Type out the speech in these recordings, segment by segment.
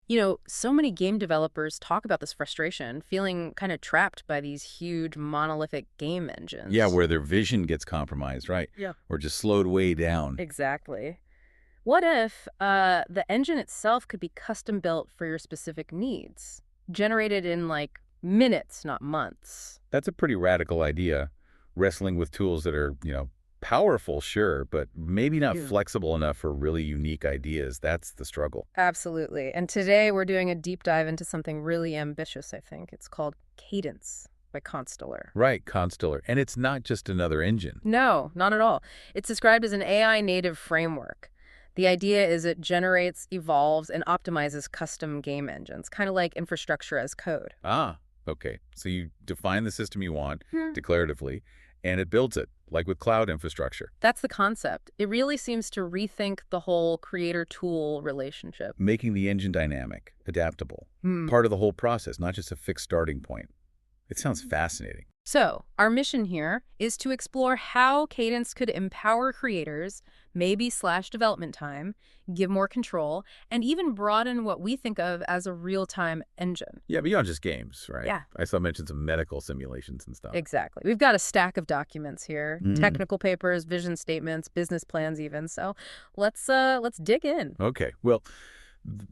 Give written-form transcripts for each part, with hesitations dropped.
So many game developers talk about this frustration, feeling kind of trapped by these huge monolithic game Yeah, engines. where their vision gets compromised, right? Yeah. Or just slowed way down. Exactly. What if the engine itself could be custom built for your specific needs, generated in like minutes, not months? That's a pretty radical idea. Wrestling with tools that are, powerful, sure, but maybe not Yeah. flexible enough for really unique ideas. That's the struggle. Absolutely. And today we're doing a deep dive into something really ambitious, I think. It's called Cadence by Constellar. Right, Constellar. And it's not just another engine. No, not at all. It's described as an AI native framework. The idea is it generates, evolves, and optimizes custom game engines, kind of like infrastructure as code. Ah, okay. So you define the system you want Hmm. declaratively, and it builds it, like with cloud infrastructure, That's the concept. It really seems to rethink the whole creator-tool relationship. making the engine dynamic, adaptable, Hmm. part of the whole process, not just a fixed starting point. It sounds fascinating. So, our mission here is to explore how Cadence could empower creators, maybe slash development time, give more control, and even broaden what we think of as a real-time engine. Yeah, beyond just games, right? Yeah. I saw mentions of medical simulations and stuff. Exactly. We've got a stack of documents here, Mm. technical papers, vision statements, business plans even. So, let's dig in. Okay. Well, th-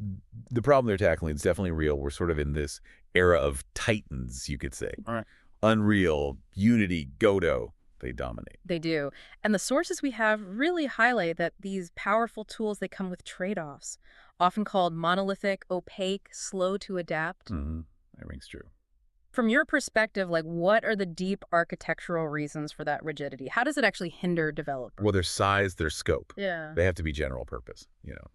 the problem they're tackling is definitely real. We're sort of in this era of titans, you could say. All right. Unreal, Unity, Godot, they dominate. They do. And the sources we have really highlight that these powerful tools, they come with trade-offs, often called monolithic, opaque, slow to adapt. That rings true. From your perspective, like what are the deep architectural reasons for that rigidity? How does it actually hinder developers? Well, their size, their scope. Yeah. They have to be general purpose,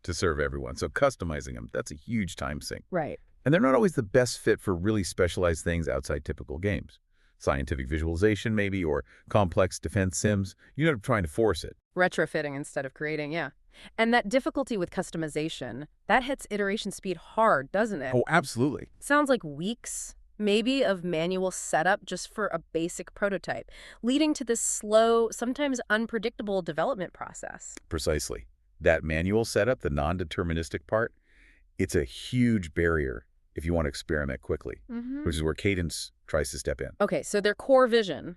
to serve everyone. So customizing them, that's a huge time sink. Right. And they're not always the best fit for really specialized things outside typical games. Scientific visualization, maybe, or complex defense sims. You're not trying to force it. Retrofitting instead of creating, yeah. And that difficulty with customization, that hits iteration speed hard, doesn't it? Oh, absolutely. Sounds like weeks, maybe, of manual setup just for a basic prototype, leading to this slow, sometimes unpredictable development process. Precisely. That manual setup, the non-deterministic part, it's a huge barrier if you want to experiment quickly, which is where Cadence tries to step in. Okay, so their core vision,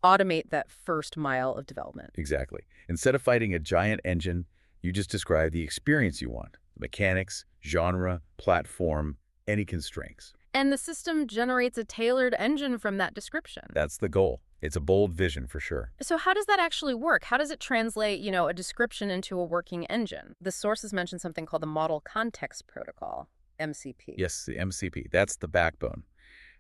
automate that first mile of development. Exactly. Instead of fighting a giant engine, you just describe the experience you want. Mechanics, genre, platform, any constraints. And the system generates a tailored engine from that description. That's the goal. It's a bold vision for sure. So how does that actually work? How does it translate, a description into a working engine? The sources mention something called the Model Context Protocol, MCP. Yes, the MCP. That's the backbone.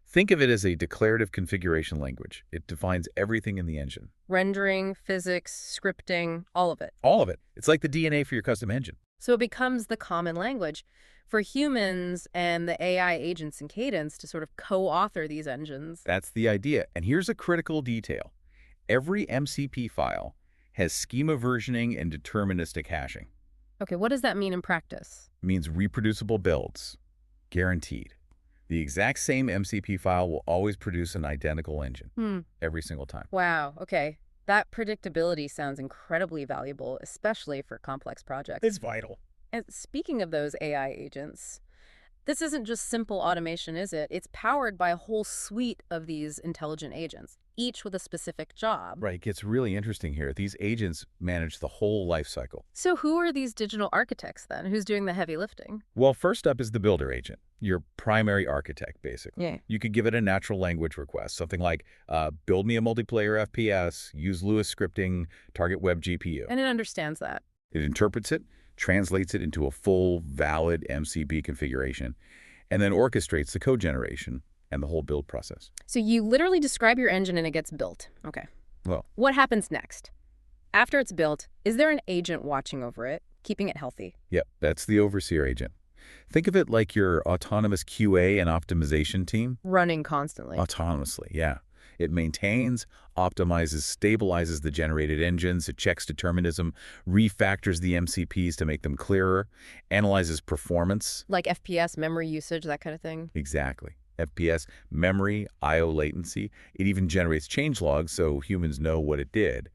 Think of it as a declarative configuration language. It defines everything in the engine. Rendering, physics, scripting, all of it. All of it. It's like the DNA for your custom engine. So it becomes the common language for humans and the AI agents in Cadence to sort of co-author these engines. That's the idea. And here's a critical detail. Every MCP file has schema versioning and deterministic hashing. Okay, what does that mean in practice? It means reproducible builds. Guaranteed. The exact same MCP file will always produce an identical engine every single time. Wow, okay. That predictability sounds incredibly valuable, especially for complex projects. It's vital. And speaking of those AI agents, this isn't just simple automation, is it? It's powered by a whole suite of these intelligent agents, each with a specific job. Right, it gets really interesting here. These agents manage the whole life cycle. So who are these digital architects then? Who's doing the heavy lifting? Well, first up is the builder agent, your primary architect, basically. Yeah. You could give it a natural language request, something like, build me a multiplayer FPS, use Lewis scripting, target web GPU. And it understands that. It interprets it, translates it into a full, valid MCP configuration, and then orchestrates the code generation and the whole build process. So you literally describe your engine and it gets built. Okay. Well, What happens next? After it's built, is there an agent watching over it, keeping it healthy? yep, that's the overseer agent. Think of it like your autonomous QA and optimization team. Running constantly. Autonomously, yeah. It maintains, optimizes, stabilizes the generated engines, it checks determinism, refactors the MCPs to make them clearer, analyzes performance. Like FPS, memory usage, that kind of thing. Exactly. FPS, memory, I/O latency. It even generates change logs so humans know what it did.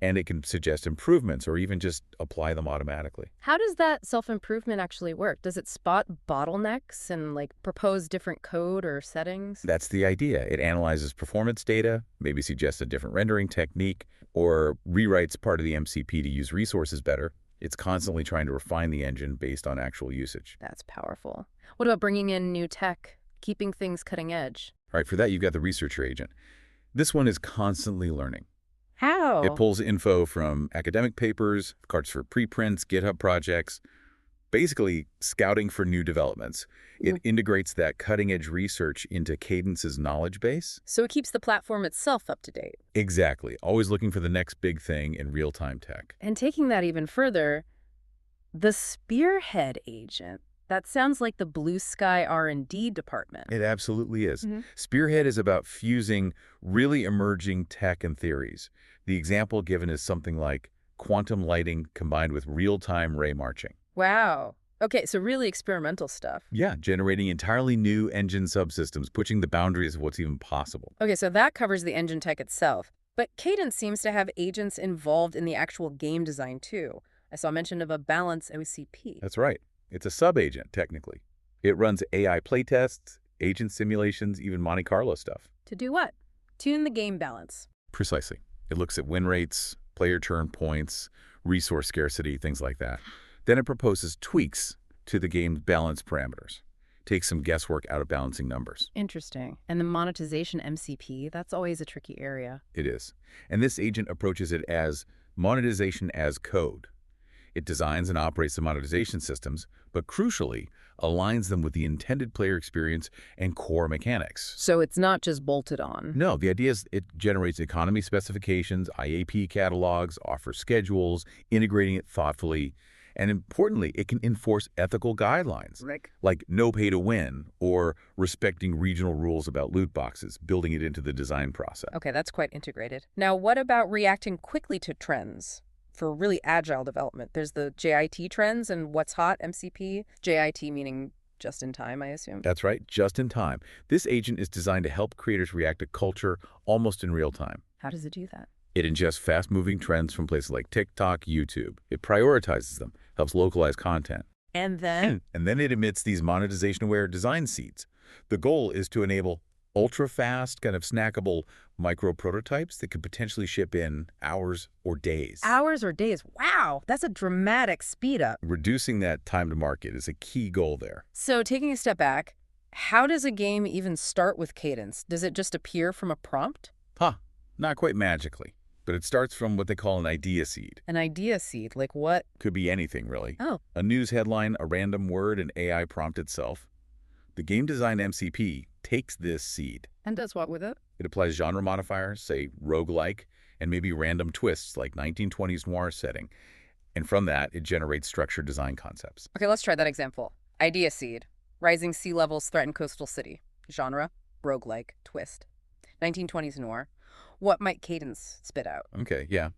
and it can suggest improvements or even just apply them automatically. How does that self-improvement actually work? Does it spot bottlenecks and like propose different code or settings? That's the idea. It analyzes performance data, maybe suggests a different rendering technique, or rewrites part of the MCP to use resources better. It's constantly trying to refine the engine based on actual usage. That's powerful. What about bringing in new tech, keeping things cutting edge? All right, for that, you've got the researcher agent. This one is constantly learning. It How? pulls info from academic papers, cards for preprints, GitHub projects, basically scouting for new developments. It integrates that cutting-edge research into Cadence's knowledge base. So it keeps the platform itself up to date. Exactly, always looking for the next big thing in real-time tech. And taking that even further, the spearhead agent, that sounds like the blue sky R&D department. It absolutely is. Mhm. Spearhead is about fusing really emerging tech and theories. The example given is something like quantum lighting combined with real-time ray marching. Wow. Okay, so really experimental stuff. Yeah, generating entirely new engine subsystems, pushing the boundaries of what's even possible. Okay, so that covers the engine tech itself. But Cadence seems to have agents involved in the actual game design too. I saw mention of a balance OCP. That's right. It's a sub-agent, technically. It runs AI playtests, agent simulations, even Monte Carlo stuff. To do what? Tune the game balance. Precisely. It looks at win rates, player turn points, resource scarcity, things like that. Then it proposes tweaks to the game's balance parameters. Takes some guesswork out of balancing numbers. Interesting. And the monetization MCP, that's always a tricky area. It is. And this agent approaches it as monetization as code. It designs and operates the monetization systems, but crucially, aligns them with the intended player experience and core mechanics. So it's not just bolted on. No, the idea is it generates economy specifications, IAP catalogs, offers schedules, integrating it thoughtfully, and importantly, it can enforce ethical guidelines, like no pay to win or respecting regional rules about loot boxes, building it into the design process. Okay, that's quite integrated. Now, what about reacting quickly to trends? For really agile development, there's the JIT trends and what's hot, MCP. JIT meaning just in time, I assume. That's right, just in time. This agent is designed to help creators react to culture almost in real time. How does it do that? It ingests fast-moving trends from places like TikTok, YouTube. It prioritizes them, helps localize content. And then? And then it emits these monetization-aware design seeds. The goal is to enable ultra-fast, kind of snackable micro-prototypes that could potentially ship in hours or days. Hours or days. Wow, that's a dramatic speed up. Reducing that time to market is a key goal there. So taking a step back, how does a game even start with Cadence? Does it just appear from a prompt? Not quite magically, but it starts from what they call an idea seed. An idea seed, like what? Could be anything, really. Oh. A news headline, a random word, an AI prompt itself. The game design MCP takes this seed. And does what with it? It applies genre modifiers, say roguelike, and maybe random twists like 1920s noir setting. And from that, it generates structured design concepts. Okay, let's try that example. Idea seed. Rising sea levels threaten coastal city. Genre, roguelike, twist. 1920s noir. What might Cadence spit out? Okay, yeah.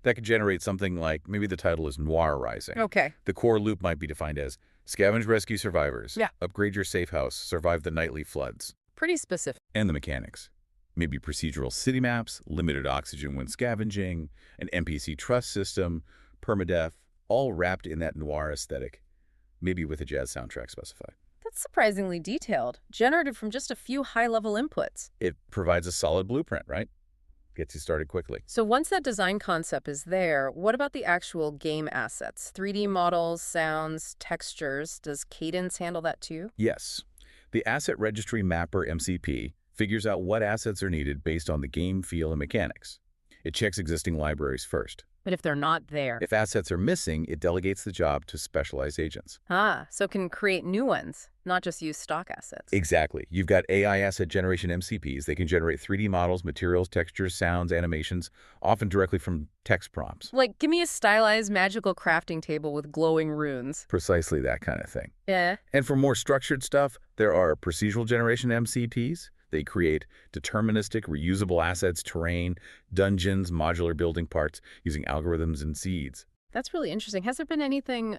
That could generate something like, maybe the title is Noir Rising. Okay. The core loop might be defined as scavenge rescue survivors. Yeah. Upgrade your safe house, survive the nightly floods. Pretty specific. And the mechanics. Maybe procedural city maps, limited oxygen when scavenging, an NPC trust system, permadeath, all wrapped in that noir aesthetic, maybe with a jazz soundtrack specified. That's surprisingly detailed, generated from just a few high-level inputs. It provides a solid blueprint, right? Gets you started quickly. So once that design concept is there, what about the actual game assets? 3D models, sounds, textures. Does Cadence handle that too? Yes. The Asset Registry Mapper MCP figures out what assets are needed based on the game feel and mechanics. It checks existing libraries first. But if they're not there? If assets are missing, it delegates the job to specialized agents. So it can create new ones, not just use stock assets. Exactly. You've got AI asset generation MCPs. They can generate 3D models, materials, textures, sounds, animations, often directly from text prompts. Like, give me a stylized magical crafting table with glowing runes. Precisely that kind of thing. Yeah. And for more structured stuff, there are procedural generation MCPs. They create deterministic, reusable assets, terrain, dungeons, modular building parts using algorithms and seeds. That's really interesting. Has there been anything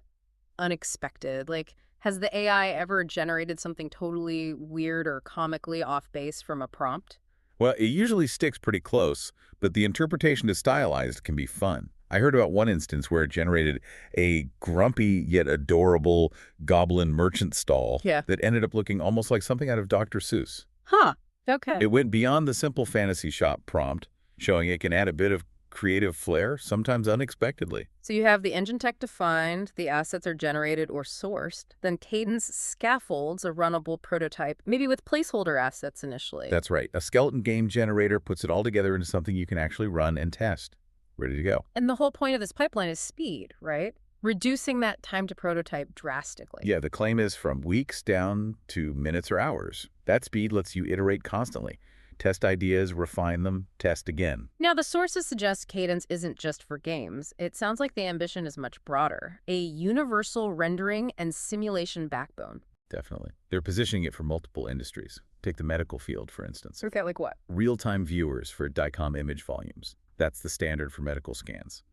unexpected? Like, has the AI ever generated something totally weird or comically off base from a prompt? Well, it usually sticks pretty close, but the interpretation is stylized can be fun. I heard about one instance where it generated a grumpy yet adorable goblin merchant stall Yeah. that ended up looking almost like something out of Dr. Seuss. Huh. Okay. It went beyond the simple fantasy shop prompt, showing it can add a bit of creative flair, sometimes unexpectedly. So you have the engine tech defined, the assets are generated or sourced, then Cadence scaffolds a runnable prototype, maybe with placeholder assets initially. That's right. A skeleton game generator puts it all together into something you can actually run and test. Ready to go. And the whole point of this pipeline is speed, right? Reducing that time to prototype drastically. Yeah, the claim is from weeks down to minutes or hours. That speed lets you iterate constantly. Test ideas, refine them, test again. Now, the sources suggest Cadence isn't just for games. It sounds like the ambition is much broader. A universal rendering and simulation backbone. Definitely. They're positioning it for multiple industries. Take the medical field, for instance. Okay, like what? Real-time viewers for DICOM image volumes. That's the standard for medical scans.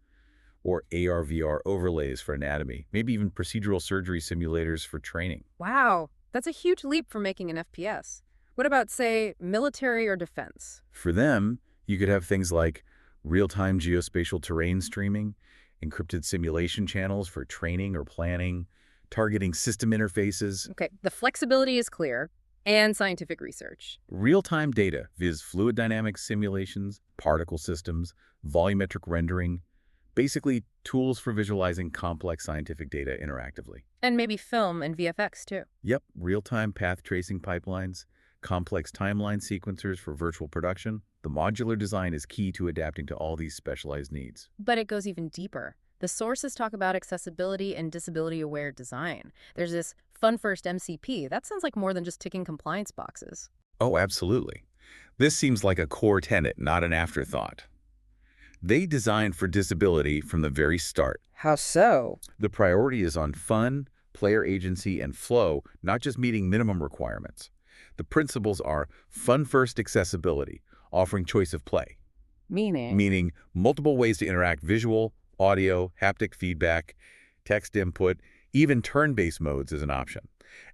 Or AR/VR overlays for anatomy. Maybe even procedural surgery simulators for training. Wow, that's a huge leap for making an FPS. What about, say, military or defense? For them, you could have things like real-time geospatial terrain streaming, encrypted simulation channels for training or planning, targeting system interfaces, Okay, the flexibility is clear, and scientific research. real-time data, viz. Fluid dynamics simulations, particle systems, volumetric rendering, basically tools for visualizing complex scientific data interactively. And maybe film and VFX, too. Yep, real-time path tracing pipelines, complex timeline sequencers for virtual production. The modular design is key to adapting to all these specialized needs. But it goes even deeper. The sources talk about accessibility and disability-aware design. There's this Fun-First MCP. That sounds like more than just ticking compliance boxes. Oh, absolutely. This seems like a core tenet, not an afterthought. They designed for disability from the very start. How so? The priority is on fun, player agency, and flow, not just meeting minimum requirements. The principles are fun-first accessibility, offering choice of play, meaning multiple ways to interact: visual, audio, haptic feedback, text input, even turn-based modes is an option.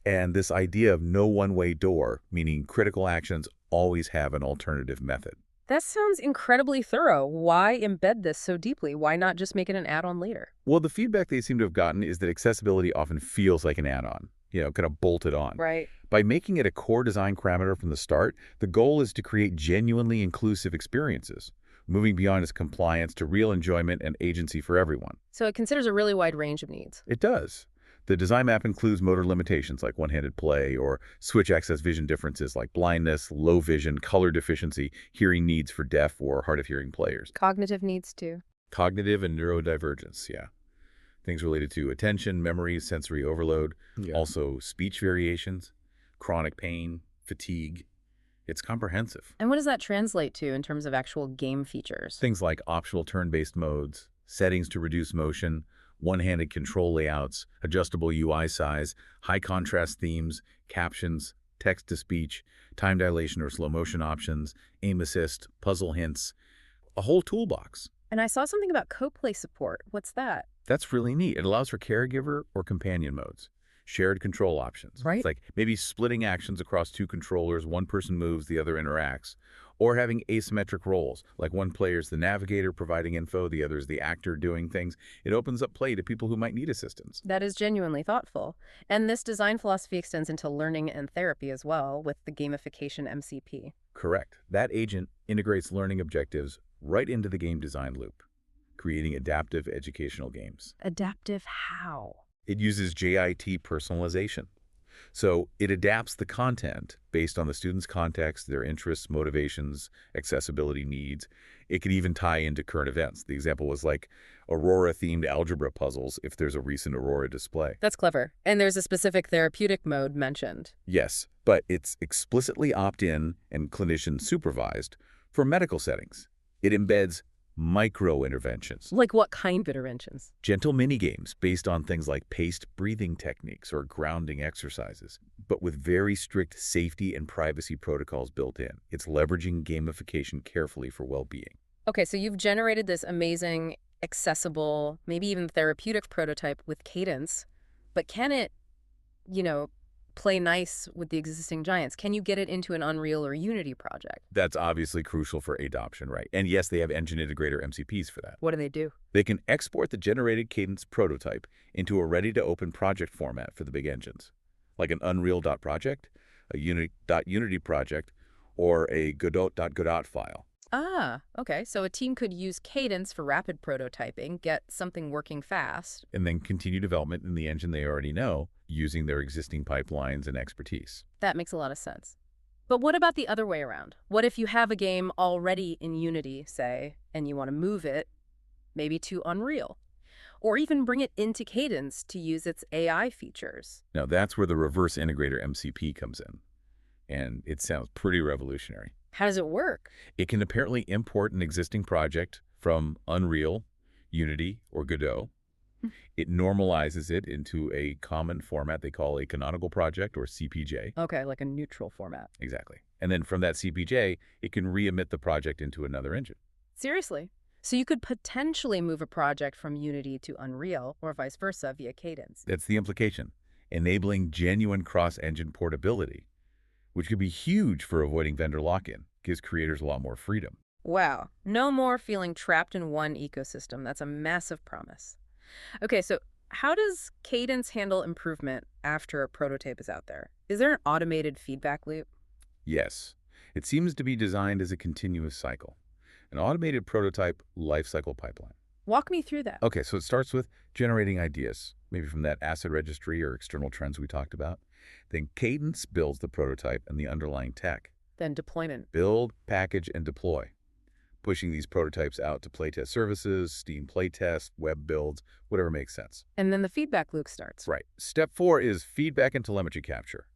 And this idea of no one-way door, meaning critical actions always have an alternative method. That sounds incredibly thorough. Why embed this so deeply? Why not just make it an add-on later? Well, the feedback they seem to have gotten is that accessibility often feels like an add-on, kind of bolted on. Right. By making it a core design parameter from the start, the goal is to create genuinely inclusive experiences, moving beyond its compliance to real enjoyment and agency for everyone. So it considers a really wide range of needs. It does. The design map includes motor limitations like one-handed play or switch access vision differences like blindness, low vision, color deficiency, hearing needs for deaf or hard of hearing players. Cognitive needs too. Cognitive and neurodivergence, yeah. Things related to attention, memory, sensory overload, also speech variations, chronic pain, fatigue. It's comprehensive. And what does that translate to in terms of actual game features? Things like optional turn-based modes, settings to reduce motion, one-handed control layouts, adjustable UI size, high-contrast themes, captions, text-to-speech, time dilation or slow motion options, aim assist, puzzle hints, a whole toolbox. And I saw something about co-play support. What's that? That's really neat. It allows for caregiver or companion modes, shared control options. Right. It's like maybe splitting actions across two controllers, one person moves, the other interacts, or having asymmetric roles, like one player's the navigator providing info, the other's the actor doing things. It opens up play to people who might need assistance. That is genuinely thoughtful. And this design philosophy extends into learning and therapy as well with the gamification MCP. Correct. That agent integrates learning objectives right into the game design loop, creating adaptive educational games. Adaptive how? It uses JIT personalization. So it adapts the content based on the student's context, their interests, motivations, accessibility needs. It could even tie into current events. The example was like Aurora-themed algebra puzzles if there's a recent Aurora display. That's clever. And there's a specific therapeutic mode mentioned. Yes, but it's explicitly opt-in and clinician supervised for medical settings. It embeds micro-interventions. Like what kind of interventions? Gentle mini-games based on things like paced breathing techniques or grounding exercises, but with very strict safety and privacy protocols built in. It's leveraging gamification carefully for well-being. Okay, so you've generated this amazing, accessible, maybe even therapeutic prototype with Cadence, but can it, play nice with the existing giants? Can you get it into an Unreal or Unity project? That's obviously crucial for adoption, right? And yes, they have engine integrator MCPs for that. What do they do? They can export the generated Cadence prototype into a ready-to-open project format for the big engines, like an Unreal.project, a Unity.unity project, or a Godot.godot file. Ah, okay. So a team could use Cadence for rapid prototyping, get something working fast. And then continue development in the engine they already know, using their existing pipelines and expertise. That makes a lot of sense. But what about the other way around? What if you have a game already in Unity, say, and you want to move it, maybe to Unreal? Or even bring it into Cadence to use its AI features? Now, that's where the reverse integrator MCP comes in. And it sounds pretty revolutionary. How does it work? It can apparently import an existing project from Unreal, Unity, or Godot. It normalizes it into a common format they call a canonical project, or CPJ. Okay, like a neutral format. Exactly. And then from that CPJ, it can re-emit the project into another engine. Seriously? So you could potentially move a project from Unity to Unreal, or vice versa, via Cadence. That's the implication, enabling genuine cross-engine portability, which could be huge for avoiding vendor lock-in, gives creators a lot more freedom. Wow, no more feeling trapped in one ecosystem. That's a massive promise. Okay, so how does Cadence handle improvement after a prototype is out there? Is there an automated feedback loop? Yes, it seems to be designed as a continuous cycle, an automated prototype lifecycle pipeline. Walk me through that. Okay, so it starts with generating ideas, maybe from that asset registry or external trends we talked about. Then Cadence builds the prototype and the underlying tech. Then deployment. Build, package, and deploy, pushing these prototypes out to playtest services, Steam playtest, web builds, whatever makes sense. And then the feedback loop starts. Right. Step 4 is feedback and telemetry capture,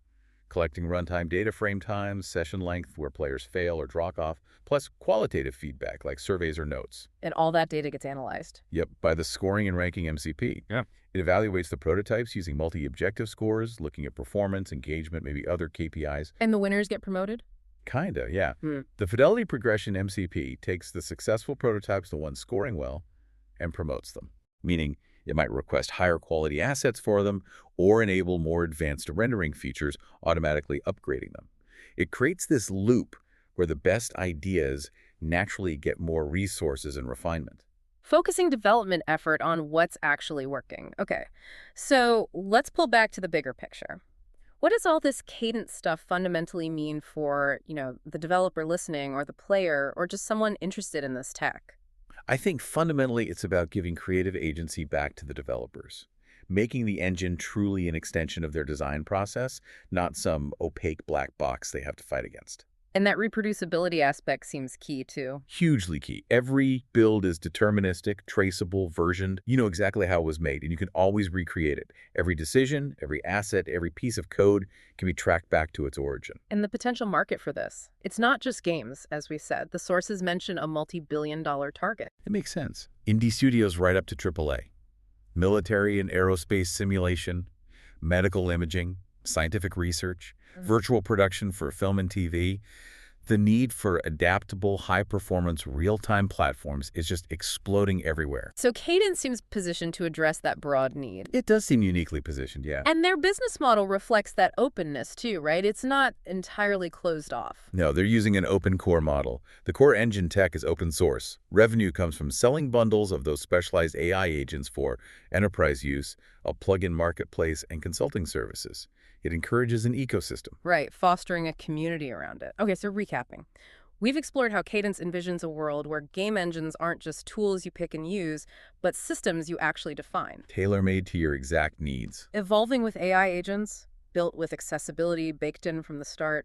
collecting runtime data frame times, session length where players fail or drop off, plus qualitative feedback like surveys or notes. And all that data gets analyzed. Yep, by the scoring and ranking MCP. Yeah. It evaluates the prototypes using multi-objective scores, looking at performance, engagement, maybe other KPIs. And the winners get promoted? Kinda, yeah. The fidelity progression MCP takes the successful prototypes, the ones scoring well, and promotes them, meaning it might request higher quality assets for them or enable more advanced rendering features, automatically upgrading them. It creates this loop where the best ideas naturally get more resources and refinement. Focusing development effort on what's actually working. Okay, so let's pull back to the bigger picture. What does all this Cadence stuff fundamentally mean for, the developer listening or the player or just someone interested in this tech? I think fundamentally it's about giving creative agency back to the developers, making the engine truly an extension of their design process, not some opaque black box they have to fight against. And that reproducibility aspect seems key, too. Hugely key. Every build is deterministic, traceable, versioned. You know exactly how it was made, and you can always recreate it. Every decision, every asset, every piece of code can be tracked back to its origin. And the potential market for this. It's not just games, as we said. The sources mention a multi-billion-dollar target. It makes sense. Indie studios right up to AAA. Military and aerospace simulation, medical imaging, scientific research, virtual production for film and TV. The need for adaptable, high-performance, real-time platforms is just exploding everywhere. So Cadence seems positioned to address that broad need. It does seem uniquely positioned, yeah. And their business model reflects that openness, too, right? It's not entirely closed off. No, they're using an open core model. The core engine tech is open source. Revenue comes from selling bundles of those specialized AI agents for enterprise use, a plug-in marketplace, and consulting services. It encourages an ecosystem. Right, fostering a community around it. Okay, so recapping. We've explored how Cadence envisions a world where game engines aren't just tools you pick and use, but systems you actually define. Tailor-made to your exact needs. Evolving with AI agents, built with accessibility baked in from the start,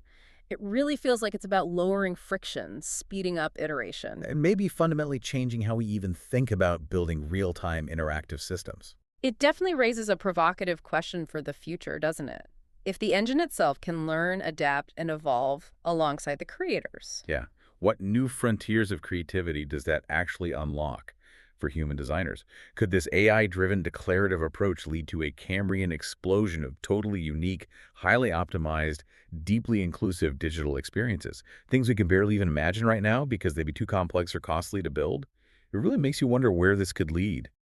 it really feels like it's about lowering friction, speeding up iteration. And maybe fundamentally changing how we even think about building real-time interactive systems. It definitely raises a provocative question for the future, doesn't it? If the engine itself can learn, adapt, and evolve alongside the creators. Yeah. What new frontiers of creativity does that actually unlock for human designers? Could this AI-driven declarative approach lead to a Cambrian explosion of totally unique, highly optimized, deeply inclusive digital experiences? Things we can barely even imagine right now because they'd be too complex or costly to build? It really makes you wonder where this could lead.